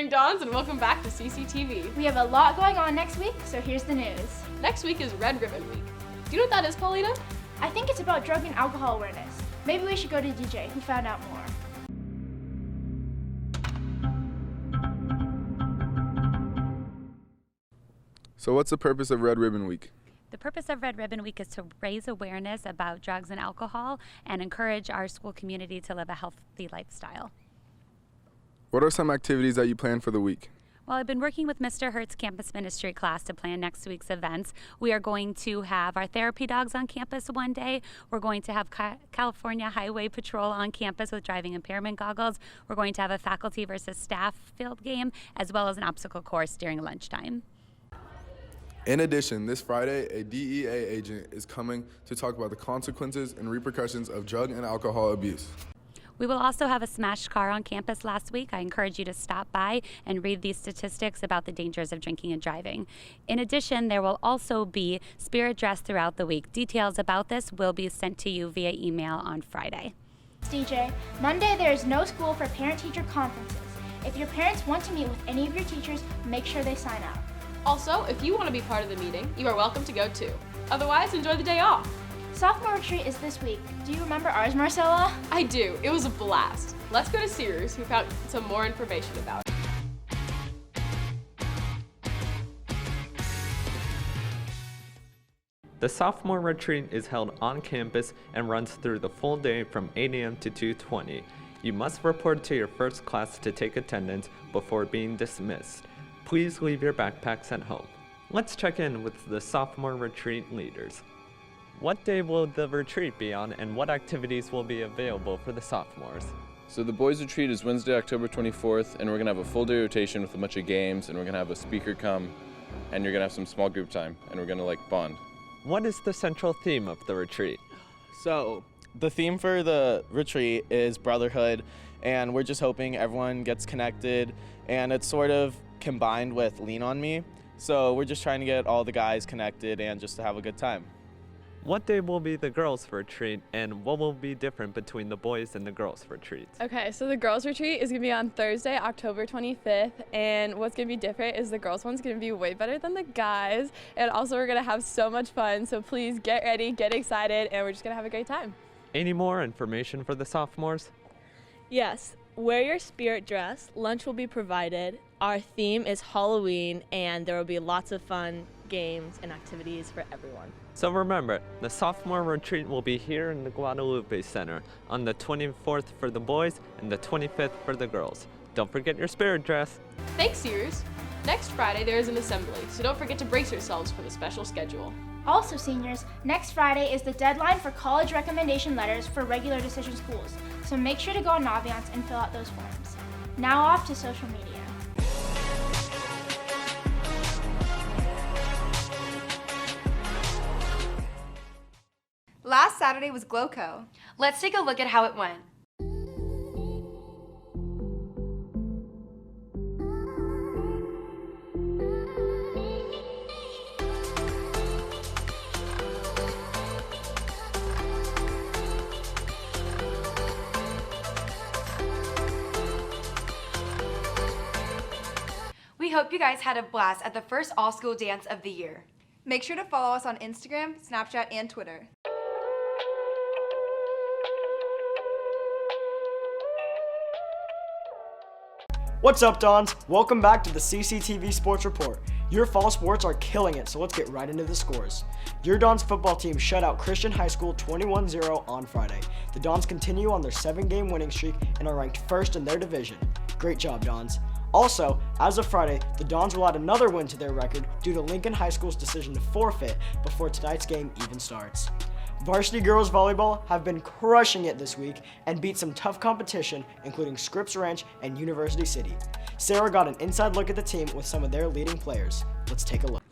morning, Dons, and welcome back to CCTV. We have a lot going on next week, so here's the news. Next week is Red Ribbon Week. Do you know what that is, Paulina? I think it's about drug and alcohol awareness. Maybe we should go to DJ, who found out more. So what's the purpose of Red Ribbon Week? The purpose of Red Ribbon Week is to raise awareness about drugs and alcohol and encourage our school community to live a healthy lifestyle. What are some activities that you plan for the week? Well, I've been working with Mr. Hurt's campus ministry class to plan next week's events. We are going to have our therapy dogs on campus one day. We're going to have California Highway Patrol on campus with driving impairment goggles. We're going to have a faculty versus staff field game, as well as an obstacle course during lunchtime. In addition, this Friday, a DEA agent is coming to talk about the consequences and repercussions of drug and alcohol abuse. We will also have a smashed car on campus last week. I encourage you to stop by and read these statistics about the dangers of drinking and driving. In addition, there will also be spirit dress throughout the week. Details about this will be sent to you via email on Friday. DJ, Monday there is no school for parent-teacher conferences. If your parents want to meet with any of your teachers, make sure they sign up. Also, if you want to be part of the meeting, you are welcome to go too. Otherwise, enjoy the day off. Sophomore Retreat is this week. Do you remember ours, Marcella? I do. It was a blast. Let's go to Sears, who found some more information about it. The Sophomore Retreat is held on campus and runs through the full day from 8 a.m. to 2:20. You must report to your first class to take attendance before being dismissed. Please leave your backpacks at home. Let's check in with the Sophomore Retreat leaders. What day will the retreat be on, and what activities will be available for the sophomores? So the boys' retreat is Wednesday, October 24th, and we're going to have a full day rotation with a bunch of games, and we're going to have a speaker come, and you're going to have some small group time, and we're going to bond. What is the central theme of the retreat? So the theme for the retreat is brotherhood, and we're just hoping everyone gets connected, and it's sort of combined with Lean On Me. So we're just trying to get all the guys connected and just to have a good time. What day will be the girls' retreat, and what will be different between the boys and the girls' retreat? Okay, so the girls' retreat is going to be on Thursday, October 25th, and what's going to be different is the girls' one's going to be way better than the guys, and also we're going to have so much fun, so please get ready, get excited, and we're just going to have a great time. Any more information for the sophomores? Yes, wear your spirit dress, lunch will be provided, our theme is Halloween, and there will be lots of fun games and activities for everyone. So remember, the Sophomore Retreat will be here in the Guadalupe Center on the 24th for the boys and the 25th for the girls. Don't forget your spirit dress. Thanks, Sears. Next Friday, there is an assembly, so don't forget to brace yourselves for the special schedule. Also, seniors, next Friday is the deadline for college recommendation letters for regular decision schools, so make sure to go on Naviance and fill out those forms. Now off to social media. Last Saturday was GLOCO. Let's take a look at how it went. We hope you guys had a blast at the first all-school dance of the year. Make sure to follow us on Instagram, Snapchat, and Twitter. What's up, Dons? Welcome back to the CCTV Sports Report. Your fall sports are killing it, so let's get right into the scores. Your Dons football team shut out Christian High School 21-0 on Friday. The Dons continue on their 7-game winning streak and are ranked first in their division. Great job, Dons. Also, as of Friday, the Dons will add another win to their record due to Lincoln High School's decision to forfeit before tonight's game even starts. Varsity girls volleyball have been crushing it this week and beat some tough competition, including Scripps Ranch and University City. Sarah got an inside look at the team with some of their leading players. Let's take a look.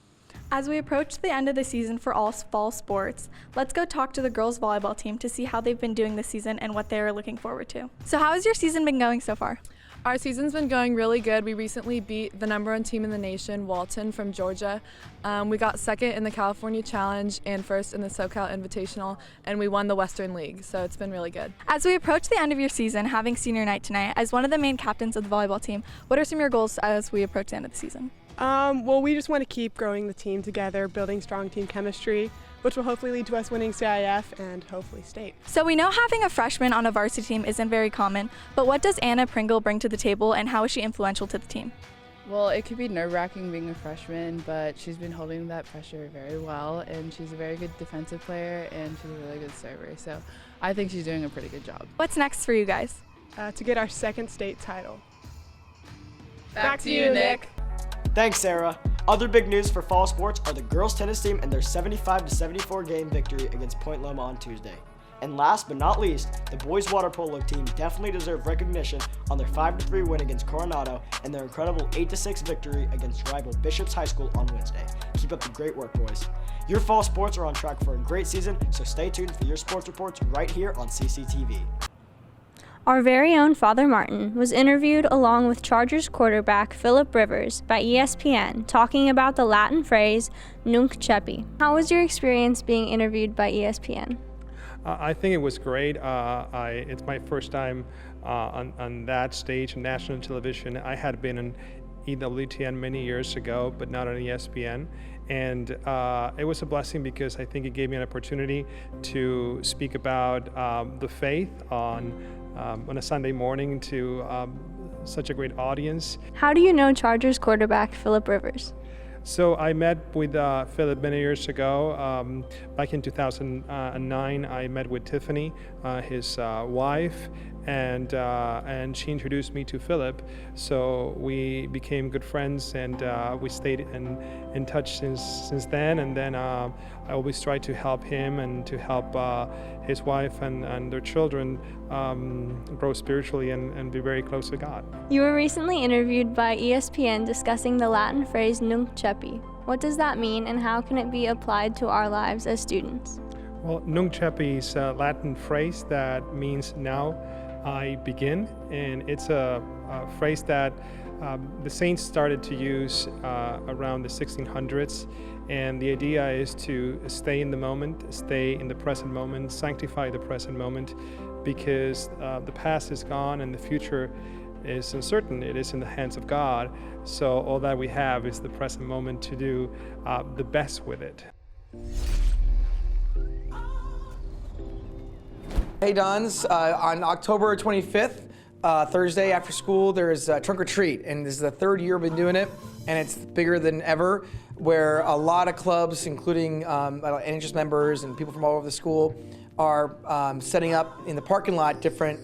As we approach the end of the season for all fall sports, let's go talk to the girls volleyball team to see how they've been doing this season and what they are looking forward to. So how has your season been going so far? Our season's been going really good. We recently beat the #1 team in the nation, Walton from Georgia. We got second in the California Challenge and first in the SoCal Invitational, and we won the Western League, so it's been really good. As we approach the end of your season, having senior night tonight, as one of the main captains of the volleyball team, what are some of your goals as we approach the end of the season? Well, we just want to keep growing the team together, building strong team chemistry, which will hopefully lead to us winning CIF and hopefully state. So we know having a freshman on a varsity team isn't very common, but what does Anna Pringle bring to the table and how is she influential to the team? Well, it could be nerve-wracking being a freshman, but she's been holding that pressure very well, and she's a very good defensive player, and she's a really good server, so I think she's doing a pretty good job. What's next for you guys? To get our second state title. Back to you, Nick. Thanks, Sarah. Other big news for fall sports are the girls tennis team and their 75-74 game victory against Point Loma on Tuesday. And last but not least, the boys water polo team definitely deserve recognition on their 5-3 win against Coronado and their incredible 8-6 victory against rival Bishops High School on Wednesday. Keep up the great work, boys. Your fall sports are on track for a great season, so stay tuned for your sports reports right here on CCTV. Our very own Father Martin was interviewed along with Chargers quarterback Philip Rivers by ESPN, talking about the Latin phrase nunc cepi. How was your experience being interviewed by ESPN? I think it was great. It's my first time on that stage, national television. I had been on EWTN many years ago, but not on ESPN. And it was a blessing because I think it gave me an opportunity to speak about the faith on a Sunday morning to such a great audience. How do you know Chargers quarterback Philip Rivers? So I met with Philip many years ago. Back in 2009, I met with Tiffany, his wife, and she introduced me to Philip. So we became good friends, and we stayed in touch since then. And then I always try to help him and to help his wife and their children grow spiritually and be very close to God. You were recently interviewed by ESPN discussing the Latin phrase nunc cepi. What does that mean, and how can it be applied to our lives as students? Well, nunc cepi is a Latin phrase that means now I begin, and it's a phrase that the saints started to use around the 1600s, and the idea is to stay in the moment, stay in the present moment, sanctify the present moment, because the past is gone and the future is uncertain. It is in the hands of God, so all that we have is the present moment to do the best with it. Hey Dons, on October 25th, Thursday after school, there is Trunk or Treat, and this is the third year we've been doing it, and it's bigger than ever, where a lot of clubs, including NHS members and people from all over the school, are setting up in the parking lot different,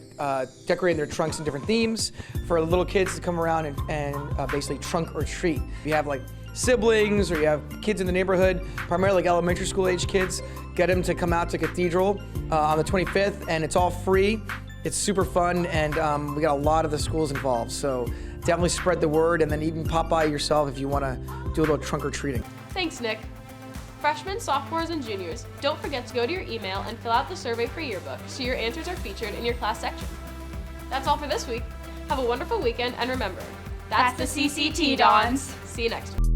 decorating their trunks in different themes for little kids to come around and basically trunk or treat. You have like siblings or you have kids in the neighborhood, primarily like elementary school age kids, get them to come out to Cathedral on the 25th, and it's all free. It's super fun, and we got a lot of the schools involved, so definitely spread the word, and then even pop by yourself if you want to do a little trunk or treating. Thanks, Nick. Freshmen, sophomores, and juniors, don't forget to go to your email and fill out the survey for yearbook so your answers are featured in your class section. That's all for this week. Have a wonderful weekend, and remember, that's the CCT, Dons. See you next week.